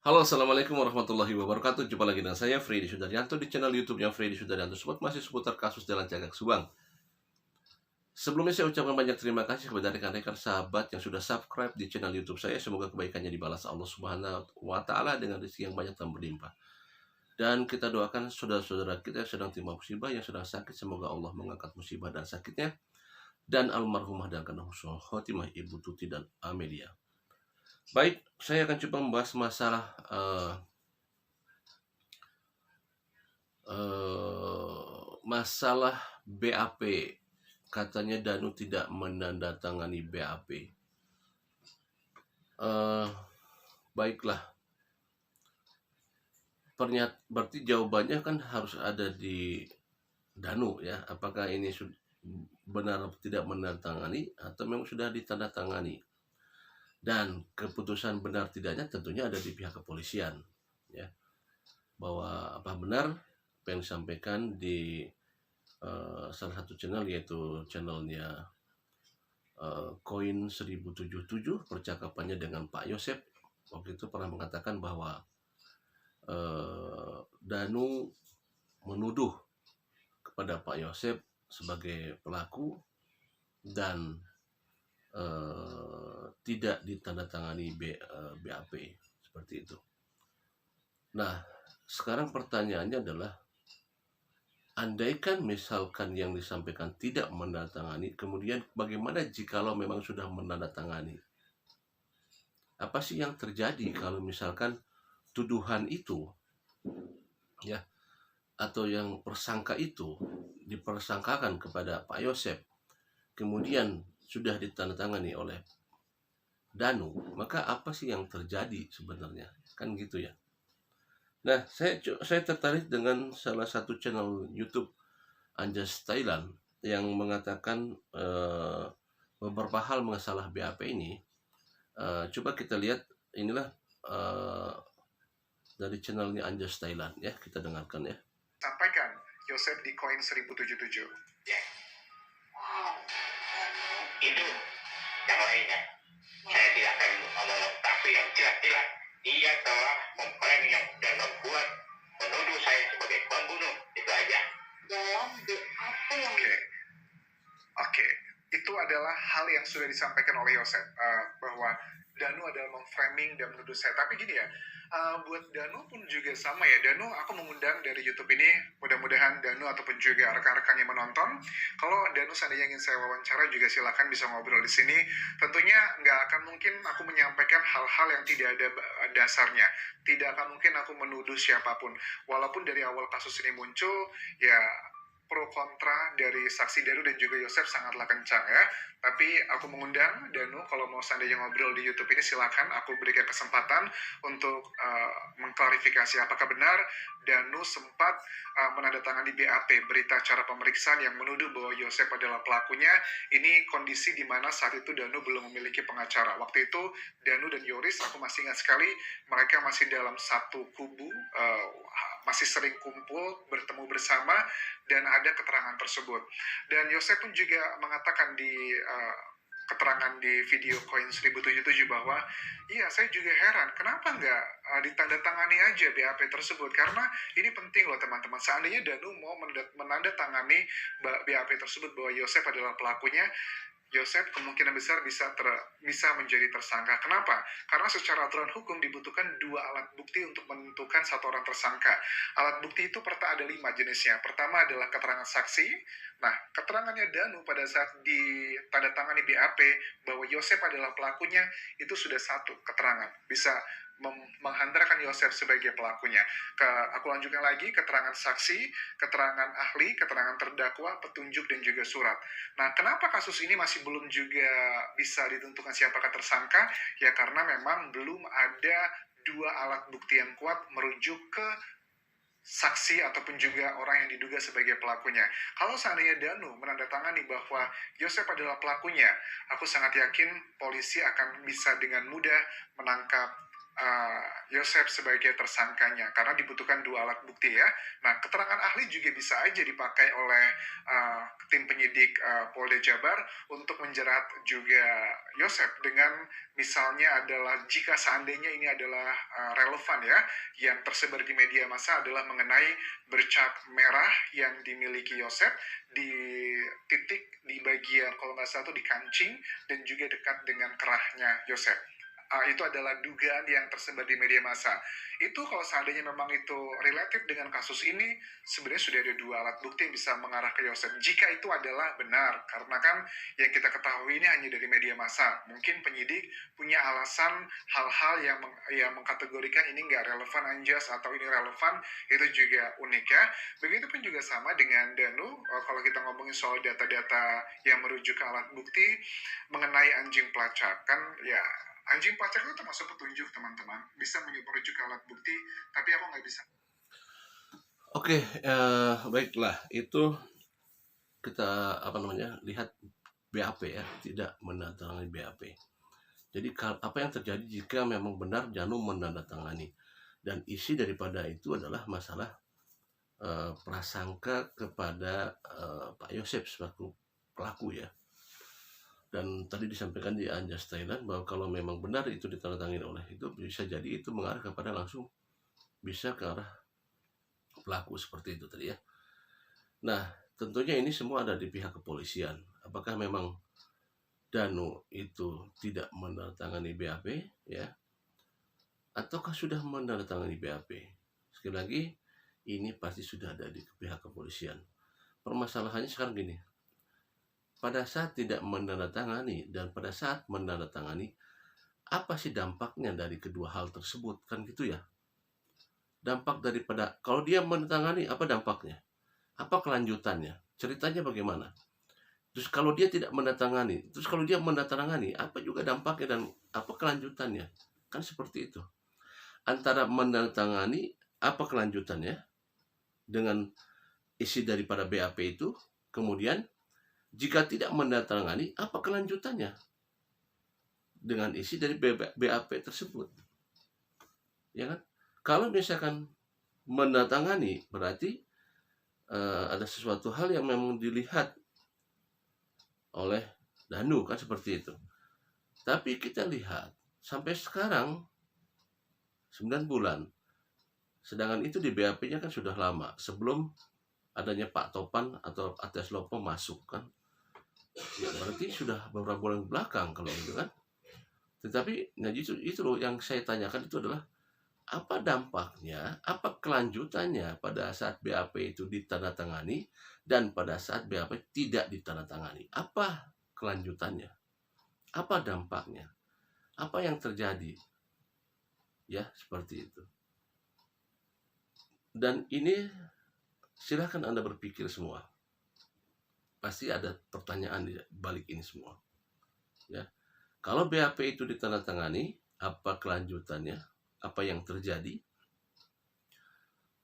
Halo, assalamualaikum warahmatullahi wabarakatuh. Jumpa lagi dengan saya, Freddy Sudaryanto, di channel YouTube-nya Freddy Sudaryanto. Sobat, masih seputar kasus Jalan Cagak Subang. Sebelumnya saya ucapkan banyak terima kasih kepada rekan-rekan sahabat yang sudah subscribe di channel YouTube saya. Semoga kebaikannya dibalas Allah Subhanahu wa Ta'ala dengan rezeki yang banyak dan berlimpah. Dan kita doakan saudara-saudara kita yang sedang terima musibah, yang sedang sakit, semoga Allah mengangkat musibah dan sakitnya. Dan almarhumah dan kena husnul khotimah Ibu Tuti dan Amelia. Baik, saya akan coba membahas masalah masalah BAP. Katanya Danu tidak menandatangani BAP. Baiklah, berarti jawabannya kan harus ada di Danu ya. Apakah ini benar tidak menandatangani atau memang sudah ditandatangani? Dan keputusan benar tidaknya tentunya ada di pihak kepolisian ya. Bahwa apa benar apa yang disampaikan di salah satu channel, yaitu channelnya Koin 1077, percakapannya dengan Pak Yosep. Waktu itu pernah mengatakan bahwa Danu menuduh kepada Pak Yosep sebagai pelaku dan tidak ditandatangani BAP seperti itu. Nah, sekarang pertanyaannya adalah, andaikan misalkan yang disampaikan tidak menandatangani, kemudian bagaimana jikalau memang sudah menandatangani? Apa sih yang terjadi kalau misalkan tuduhan itu ya, atau yang persangka itu dipersangkakan kepada Pak Yosep, kemudian sudah ditandatangani oleh Danu, maka apa sih yang terjadi sebenarnya? Kan gitu ya. Nah, saya tertarik dengan salah satu channel YouTube, Anjas Thailand, yang mengatakan beberapa hal masalah BAP ini. Coba kita lihat, inilah dari channelnya Anjas Thailand ya, kita dengarkan ya. Sampaikan Yosep di Koin 1077. Ya. Itu yang lainnya. Saya tidak akan ngomong, tapi yang jelas-jelas dia telah memframing dan membuat menuduh saya sebagai pembunuh. Itu aja. Dalam BAP yang Oke, itu adalah hal yang sudah disampaikan oleh Yosep, bahwa Danu adalah memframing dan menuduh saya. Tapi gini ya, buat Danu pun juga sama ya. Danu, aku mengundang dari YouTube ini, mudah-mudahan Danu ataupun juga rekan-rekan yang menonton, kalau Danu seandainya ingin saya wawancara juga silakan bisa ngobrol di sini. Tentunya nggak akan mungkin aku menyampaikan hal-hal yang tidak ada dasarnya. Tidak akan mungkin aku menuduh siapapun. Walaupun dari awal kasus ini muncul, ya pro kontra dari saksi Danu dan juga Yosef sangatlah kencang ya. Tapi aku mengundang Danu, kalau mau seandainya ngobrol di YouTube ini silakan, aku berikan kesempatan untuk mengklarifikasi apakah benar Danu sempat menandatangani BAP, berita acara pemeriksaan yang menuduh bahwa Yosef adalah pelakunya. Ini kondisi di mana saat itu Danu belum memiliki pengacara. Waktu itu Danu dan Yoris, aku masih ingat sekali, mereka masih dalam satu kubu, masih sering kumpul, bertemu bersama, dan ada keterangan tersebut. Dan Yosef pun juga mengatakan di keterangan di video Koin 1077 bahwa iya, saya juga heran kenapa nggak ditandatangani aja BAP tersebut, karena ini penting loh teman-teman. Seandainya Danu mau menandatangani BAP tersebut bahwa Yosef adalah pelakunya, Yosef kemungkinan besar bisa menjadi tersangka. Kenapa? Karena secara aturan hukum dibutuhkan 2 alat bukti untuk menentukan satu orang tersangka. Alat bukti itu ada 5 jenisnya. Pertama adalah keterangan saksi. Nah, keterangannya Danu pada saat ditandatangani BAP bahwa Yosef adalah pelakunya, itu sudah satu keterangan. Bisa menghantarkan Yosef sebagai pelakunya. Aku lanjutkan lagi, keterangan saksi, keterangan ahli, keterangan terdakwa, petunjuk, dan juga surat. Nah, kenapa kasus ini masih belum juga bisa ditentukan siapakah tersangka? Ya karena memang belum ada 2 alat bukti yang kuat merujuk ke saksi ataupun juga orang yang diduga sebagai pelakunya. Kalau seandainya Danu menandatangani bahwa Yosef adalah pelakunya, aku sangat yakin polisi akan bisa dengan mudah menangkap Yosef sebagai tersangkanya karena dibutuhkan 2 alat bukti ya. Nah, keterangan ahli juga bisa aja dipakai oleh tim penyidik Polda Jabar untuk menjerat juga Yosef dengan misalnya adalah jika seandainya ini adalah relevan ya, yang tersebar di media massa adalah mengenai bercak merah yang dimiliki Yosef di titik di bagian kalau nggak salah itu di kancing dan juga dekat dengan kerahnya Yosef. Itu adalah dugaan yang tersebar di media massa. Itu kalau seandainya memang itu related dengan kasus ini, sebenarnya sudah ada 2 alat bukti yang bisa mengarah ke Yosef. Jika itu adalah benar, karena kan yang kita ketahui ini hanya dari media massa. Mungkin penyidik punya alasan hal-hal yang mengkategorikan ini nggak relevan anjas atau ini relevan, itu juga unik ya. Begitupun juga sama dengan Danu, kalau kita ngomongin soal data-data yang merujuk ke alat bukti mengenai anjing pelacak, kan ya anjing pelacak itu termasuk petunjuk teman-teman, bisa merujuk ke alat bukti, tapi aku nggak bisa. Oke, baiklah, itu kita lihat BAP ya, tidak menandatangani BAP. Jadi apa yang terjadi jika memang benar Danu menandatangani, dan isi daripada itu adalah masalah prasangka kepada Pak Yosef selaku pelaku ya. Dan tadi disampaikan di Anjas Thailand bahwa kalau memang benar itu ditandatangani oleh itu, bisa jadi itu mengarah kepada langsung bisa ke arah pelaku seperti itu tadi ya. Nah, tentunya ini semua ada di pihak kepolisian. Apakah memang Danu itu tidak menandatangani BAP ya, ataukah sudah menandatangani BAP? Sekali lagi, ini pasti sudah ada di pihak kepolisian. Permasalahannya sekarang gini, pada saat tidak menandatangani dan pada saat menandatangani, apa sih dampaknya dari kedua hal tersebut, kan gitu ya. Dampak daripada kalau dia menandatangani, apa dampaknya, apa kelanjutannya, ceritanya bagaimana. Terus kalau dia tidak menandatangani, terus kalau dia menandatangani, apa juga dampaknya dan apa kelanjutannya, kan seperti itu. Antara menandatangani, apa kelanjutannya dengan isi daripada BAP itu, kemudian jika tidak menandatangani, apa kelanjutannya dengan isi dari BAP tersebut, ya kan? Kalau misalkan menandatangani, berarti ada sesuatu hal yang memang dilihat oleh Danu, kan seperti itu. Tapi kita lihat sampai sekarang 9 bulan, sedangkan itu di BAP-nya kan sudah lama sebelum adanya Pak Topan atau Atas Lopo masuk kan. Ya berarti sudah beberapa bulan belakang kalau itu kan. Tetapi nah itu loh yang saya tanyakan, itu adalah apa dampaknya, apa kelanjutannya pada saat BAP itu ditandatangani dan pada saat BAP tidak ditandatangani. Apa kelanjutannya? Apa dampaknya? Apa yang terjadi? Ya, seperti itu. Dan ini silahkan Anda berpikir semua. Pasti ada pertanyaan di balik ini semua. Ya. Kalau BAP itu ditandatangani, apa kelanjutannya? Apa yang terjadi?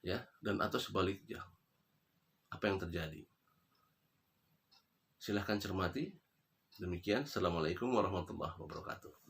Ya, dan atau sebaliknya. Apa yang terjadi? Silahkan cermati. Demikian, Assalamualaikum warahmatullahi wabarakatuh.